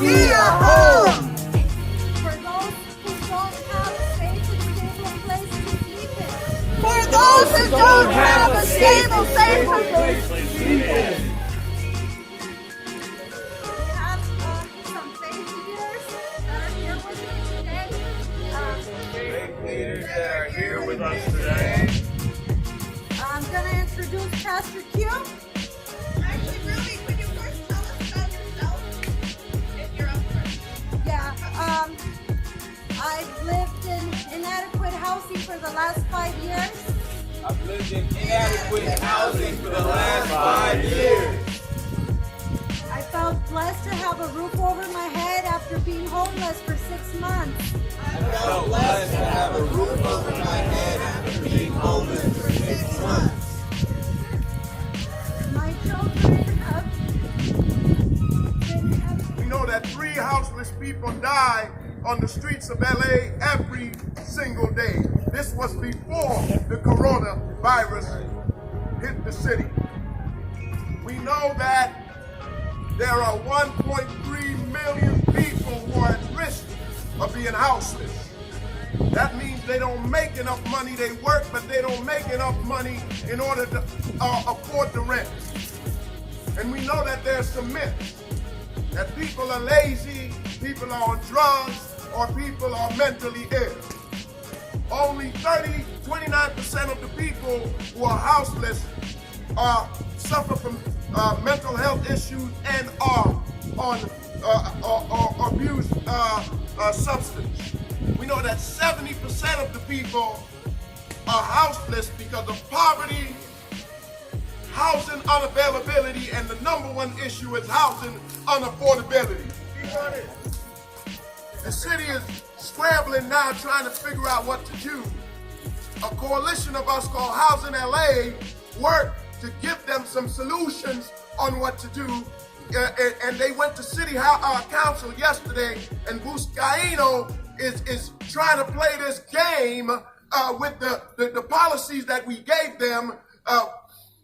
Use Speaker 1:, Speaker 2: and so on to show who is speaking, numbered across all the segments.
Speaker 1: be a home.
Speaker 2: For those who don't have a stable, safe place to sleep in.
Speaker 3: We have some faith leaders that are here with me today.
Speaker 1: Faith leaders that are here with us today.
Speaker 3: I'm going to introduce Pastor Q.
Speaker 2: Actually, really, could you first tell us about yourself? If you're up for it.
Speaker 3: Yeah, I've lived in inadequate housing for the last 5 years.
Speaker 1: I've lived in inadequate housing for the last 5 years.
Speaker 3: I felt blessed to have a roof over my head after being homeless for 6 months.
Speaker 1: I felt blessed to have a roof over my head after being homeless for 6 months.
Speaker 3: My children have been
Speaker 4: We know that 3 houseless people die on the streets of LA every single day. This was before the coronavirus hit the city. We know that there are 1.3 million people who are at risk of being houseless. That means they don't make enough money. They work, but they don't make enough money in order to afford the rent. And we know that there's some myths that people are lazy, people are on drugs, or people are mentally ill. Only 29% of the people who are houseless suffer from mental health issues and are on or abuse substance. We know that 70% of the people are houseless because of poverty, housing unavailability, and the #1 issue is housing unaffordability. The city is scrambling now trying to figure out what to do. A coalition of us called Housing LA worked to give them some solutions on what to do. And they went to city council yesterday, and Buscaino is trying to play this game with the policies that we gave them.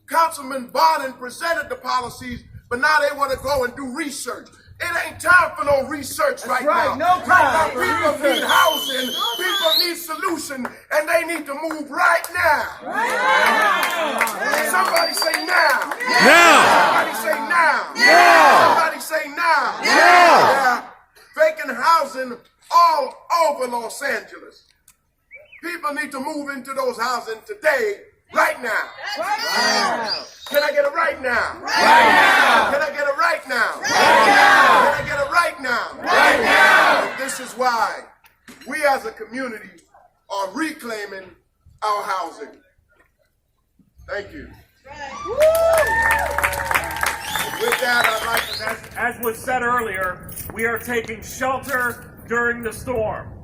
Speaker 4: Councilman Bonin presented the policies, but now they want to go and do research. It ain't time for no research right now.
Speaker 1: No time.
Speaker 4: People need housing, people need solution, and they need to move right now. Somebody say now.
Speaker 5: Now.
Speaker 4: Somebody say now. Somebody say now. Yeah. Vacant housing all over Los Angeles. People need to move into those housing today, right now. Can I get it right now?
Speaker 1: Right now.
Speaker 4: Can I get it right now?
Speaker 1: Right now.
Speaker 4: Can I get it right now?
Speaker 1: Right now.
Speaker 4: And this is why we as a community are reclaiming our housing. Thank you. With that, I'd like to...
Speaker 6: As was said earlier, we are taking shelter during the storm.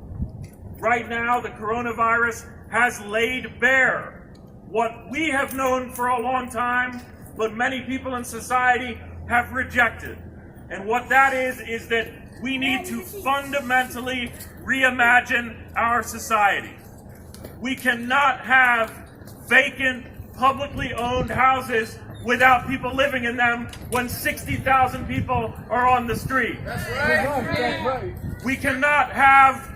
Speaker 6: Right now, the coronavirus has laid bare what we have known for a long time, but many people in society have rejected. And what that is that we need to fundamentally reimagine our society. We cannot have vacant, publicly owned houses without people living in them when 60,000 people are on the street.
Speaker 4: That's right.
Speaker 6: We cannot have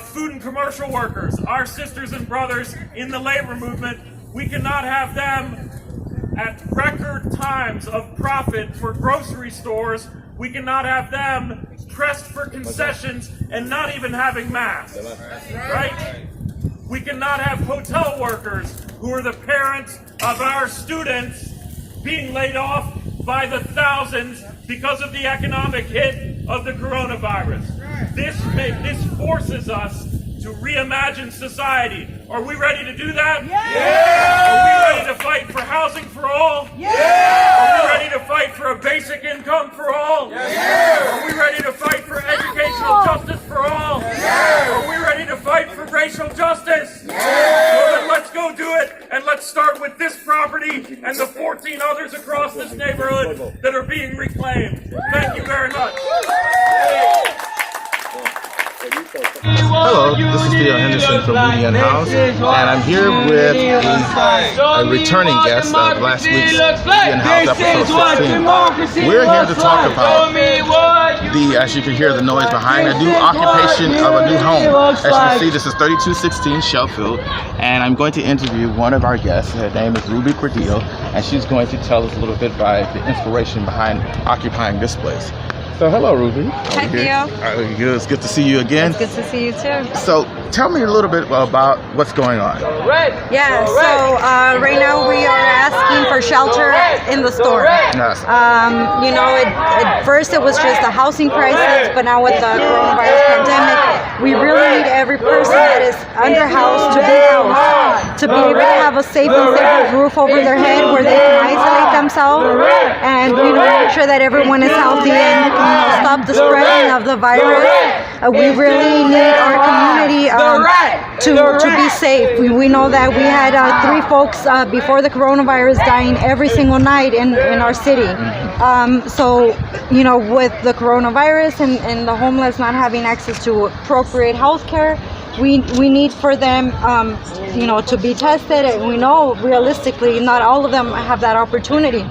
Speaker 6: food and commercial workers, our sisters and brothers in the labor movement. We cannot have them at record times of profit for grocery stores. We cannot have them pressed for concessions and not even having masks, right? We cannot have hotel workers who are the parents of our students being laid off by the thousands because of the economic hit of the coronavirus. This forces us to reimagine society. Are we ready to do that?
Speaker 1: Yeah.
Speaker 6: Are we ready to fight for housing for all?
Speaker 1: Yeah.
Speaker 6: Are we ready to fight for a basic income for all?
Speaker 1: Yeah.
Speaker 6: Are we ready to fight for educational justice for all?
Speaker 1: Yeah.
Speaker 6: Are we ready to fight for racial justice?
Speaker 1: Yeah.
Speaker 6: So then let's go do it, and let's start with this property and the 14 others across this neighborhood that are being reclaimed. Thank you very much.
Speaker 5: Hello, this is Theo Henderson from Unhoused, and I'm here with a returning guest of last week's Unhoused episode 16. We're here to talk about as you can hear the noise behind, a new occupation of a new home. As you can see, this is 3216 Sheffield, and I'm going to interview one of our guests. Her name is Ruby Cordillo, and she's going to tell us a little bit about the inspiration behind occupying this place. So hello, Ruby.
Speaker 2: Hi, Theo.
Speaker 5: Good. It's good to see you again.
Speaker 2: It's good to see you too.
Speaker 5: So tell me a little bit about what's going on.
Speaker 2: Yeah, so right now we are asking for shelter in the store.
Speaker 5: Yes.
Speaker 2: You know, at first it was just a housing crisis, but now with the coronavirus pandemic, we really need every person that is under house to be housed, to be able to have a safe and stable roof over their head where they can isolate themselves and, you know, make sure that everyone is healthy and, you know, stop the spreading of the virus. We really need our community to be safe. We know that we had 3 folks before the coronavirus dying every single night in our city. So, you know, with the coronavirus and the homeless not having access to appropriate health care, we need for them, you know, to be tested. And we know realistically not all of them have that opportunity.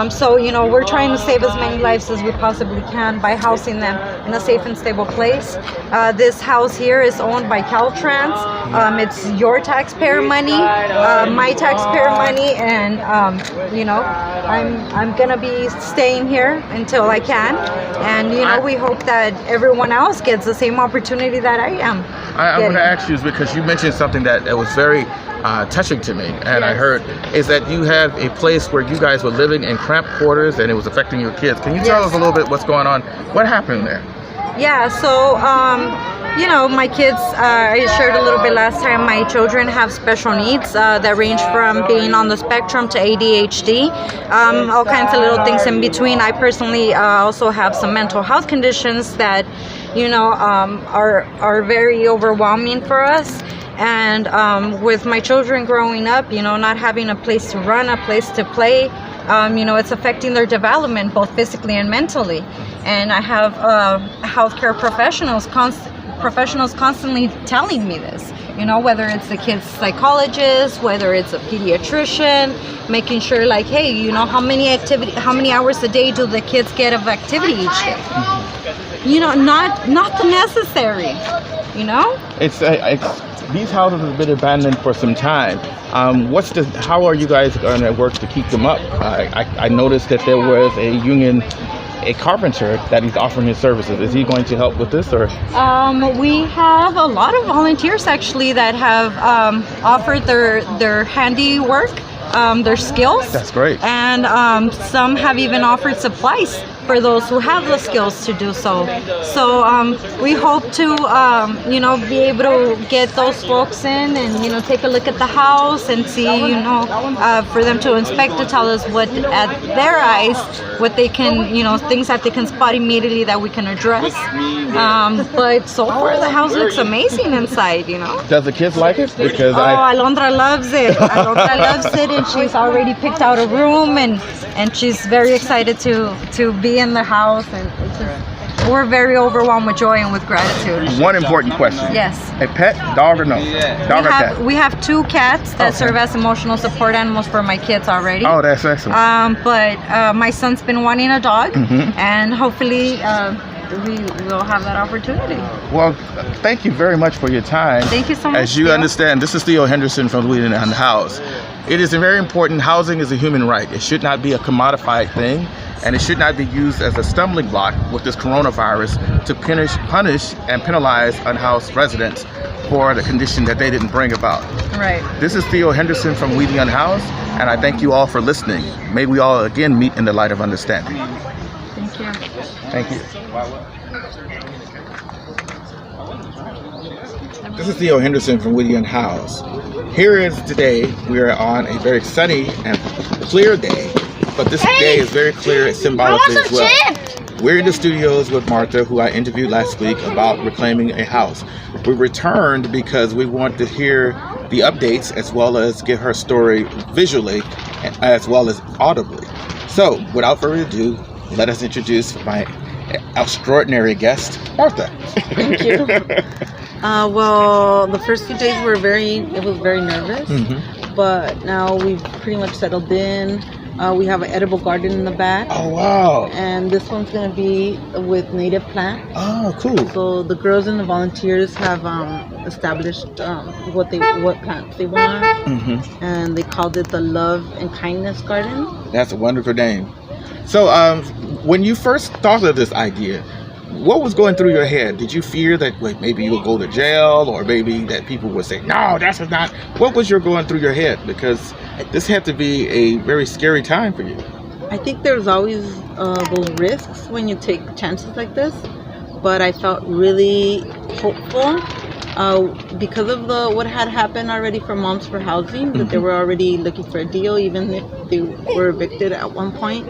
Speaker 2: So, you know, we're trying to save as many lives as we possibly can by housing them in a safe and stable place. This house here is owned by Caltrans. It's your taxpayer money, my taxpayer money, and, you know, I'm gonna be staying here until I can. And, you know, we hope that everyone else gets the same opportunity that I am.
Speaker 5: I want to ask you, because you mentioned something that was very touching to me, and I heard is that you have a place where you guys were living in cramped quarters and it was affecting your kids. Can you tell us a little bit what's going on? What happened there?
Speaker 2: Yeah, so you know, my kids, I shared a little bit last time, my children have special needs that range from being on the spectrum to ADHD, all kinds of little things in between. I personally also have some mental health conditions that, you know, are very overwhelming for us. And with my children growing up, you know, not having a place to run, a place to play, you know, it's affecting their development both physically and mentally. And I have healthcare professionals constantly telling me this, you know, whether it's the kid's psychologist, whether it's a pediatrician, making sure like, hey, you know, how many hours a day do the kids get of activity each day? You know, not the necessary, you know?
Speaker 5: It's these houses have been abandoned for some time. How are you guys going to work to keep them up? I noticed that there was a carpenter that he's offering his services. Is he going to help with this, or?
Speaker 2: We have a lot of volunteers actually that have offered their handiwork, their skills.
Speaker 5: That's great.
Speaker 2: And some have even offered supplies for those who have the skills to do so. So we hope to, you know, be able to get those folks in and, you know, take a look at the house and see, you know, for them to inspect, to tell us what, at their eyes, what they can, you know, things that they can spot immediately that we can address. But so far the house looks amazing inside, you know.
Speaker 5: Does the kids like it? Because
Speaker 2: Alondra loves it. Alondra loves it, and she's already picked out a room, and she's very excited to be in the house, and it's just, we're very overwhelmed with joy and with gratitude.
Speaker 5: One important question.
Speaker 2: Yes.
Speaker 5: A pet, dog or no? Dog or cat?
Speaker 2: We have 2 cats that serve as emotional support animals for my kids already.
Speaker 5: Oh, that's excellent.
Speaker 2: But my son's been wanting a dog, and hopefully we will have that opportunity.
Speaker 5: Well, thank you very much for your time.
Speaker 2: Thank you so much.
Speaker 5: As you understand, this is Theo Henderson from Unhoused. It is very important. Housing is a human right. It should not be a commodified thing, and it should not be used as a stumbling block with this coronavirus to punish and penalize unhoused residents for the condition that they didn't bring about.
Speaker 2: Right.
Speaker 5: This is Theo Henderson from We the Unhoused, and I thank you all for listening. May we all again meet in the light of understanding.
Speaker 2: Thank you.
Speaker 5: Thank you. This is Theo Henderson from We the Unhoused. Here is today, we are on a very sunny and clear day, but this day is very clear symbolically as well. We're in the studios with Martha, who I interviewed last week about reclaiming a house. We returned because we want to hear the updates as well as get her story visually as well as audibly. So, without further ado, let us introduce my extraordinary guest, Martha.
Speaker 7: Thank you. Well, the first few days it was very nervous, but now we've pretty much settled in. We have an edible garden in the back.
Speaker 5: Oh, wow.
Speaker 7: And this one's going to be with native plants.
Speaker 5: Oh, cool.
Speaker 7: So the girls and the volunteers have established what plants they want, and they called it the Love and Kindness Garden.
Speaker 5: That's a wonderful name. So when you first thought of this idea, what was going through your head? Did you fear that maybe you'll go to jail, or maybe that people would say, no, that's not? What was going through your head? Because this had to be a very scary time for you.
Speaker 7: I think there's always those risks when you take chances like this, but I felt really hopeful because of what had happened already for Moms for Housing, that they were already looking for a deal, even if they were evicted at one point.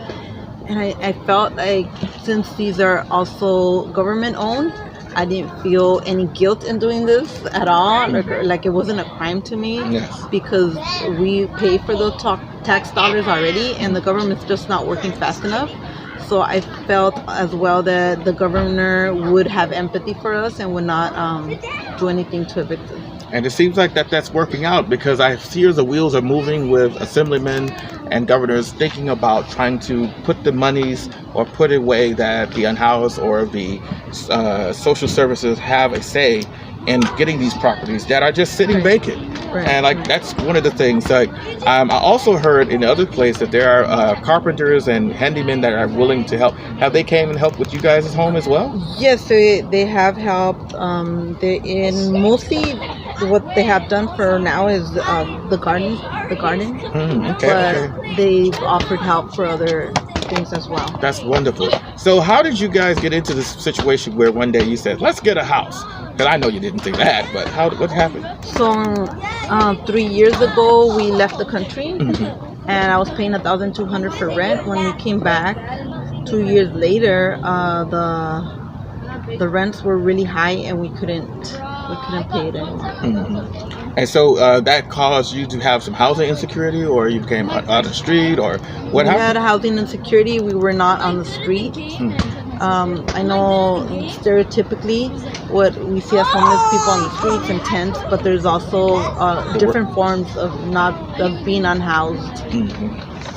Speaker 7: And I felt like, since these are also government owned, I didn't feel any guilt in doing this at all. Like it wasn't a crime to me, because we pay for those tax dollars already, and the government's just not working fast enough. So I felt as well that the governor would have empathy for us and would not do anything to evict us.
Speaker 5: And it seems like that's working out, because I hear the wheels are moving with assemblymen and governors thinking about trying to put the monies or put it away that the unhoused or the social services have a say in getting these properties that are just sitting vacant. And that's one of the things. I also heard in other place that there are carpenters and handymen that are willing to help. Have they came and helped with you guys' home as well?
Speaker 7: Yes, they have helped. They're in mostly what they have done for now is the garden. But they've offered help for other things as well.
Speaker 5: That's wonderful. So how did you guys get into this situation where one day you said, let's get a house? Because I know you didn't think that, but what happened?
Speaker 7: So 3 years ago, we left the country, and I was paying $1,200 for rent. When we came back 2 years later, the rents were really high, and we couldn't pay it anymore.
Speaker 5: And so that caused you to have some housing insecurity, or you became out of the street, or what happened?
Speaker 7: We had housing insecurity. We were not on the street. I know stereotypically what we see as homeless people on the streets and tents, but there's also different forms of being unhoused.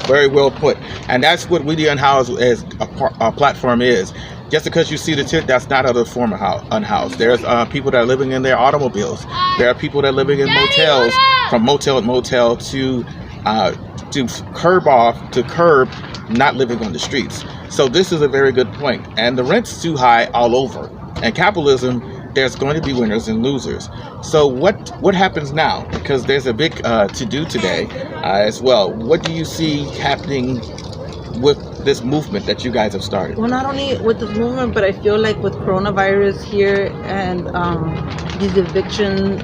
Speaker 5: Very well put. And that's what We the Unhoused as a platform is. Just because you see the tent, that's not other form of unhoused. There's people that are living in their automobiles. There are people that are living in motels, from motel to motel to curb, not living on the streets. So this is a very good point. And the rent's too high all over. And capitalism, there's going to be winners and losers. So what happens now? Because there's a big to-do today as well. What do you see happening with this movement that you guys have started?
Speaker 7: Well, not only with this movement, but I feel like with coronavirus here and these eviction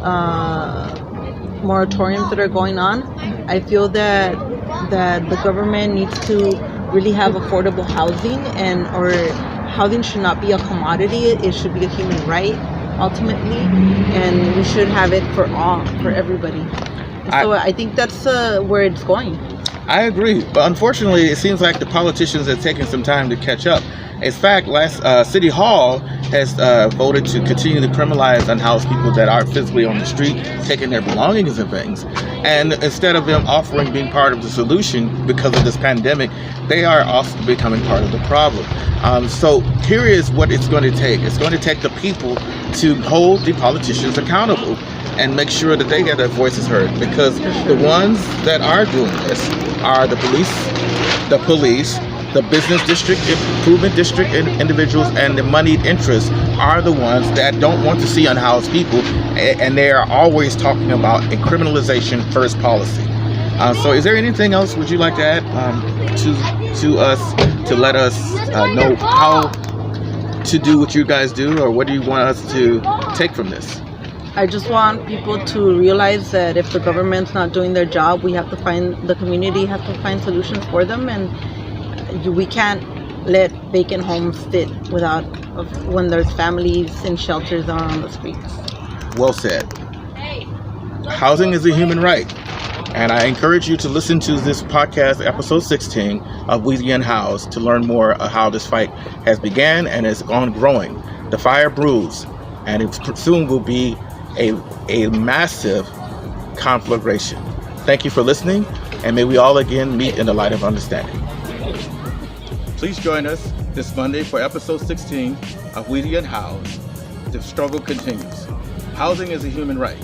Speaker 7: moratoriums that are going on, I feel that the government needs to really have affordable housing, or housing should not be a commodity. It should be a human right ultimately, and we should have it for everybody. So I think that's where it's going.
Speaker 5: I agree, but unfortunately, it seems like the politicians are taking some time to catch up. In fact, last City Hall has voted to continue to criminalize unhoused people that are physically on the street, taking their belongings and things. And instead of them being part of the solution because of this pandemic, they are also becoming part of the problem. So here is what it's going to take. It's going to take the people to hold the politicians accountable and make sure that they get their voices heard, because the ones that are doing this are the police, the business district, improvement district individuals, and the moneyed interests are the ones that don't want to see unhoused people, and they are always talking about a criminalization first policy. So is there anything else would you like to add to us to let us know how to do what you guys do, or what do you want us to take from this?
Speaker 7: I just want people to realize that if the government's not doing their job, the community has to find solutions for them, and we can't let vacant homes sit when there's families in shelters or on the streets.
Speaker 5: Well said. Housing is a human right. And I encourage you to listen to this podcast, episode 16 of We the Unhoused, to learn more of how this fight has began and is growing. The fire brews, and it soon will be a massive conflagration. Thank you for listening. and may we all again meet in the light of understanding. Please join us this Monday for episode 16 of Weedy Unhoused. The struggle continues. Housing is a human right.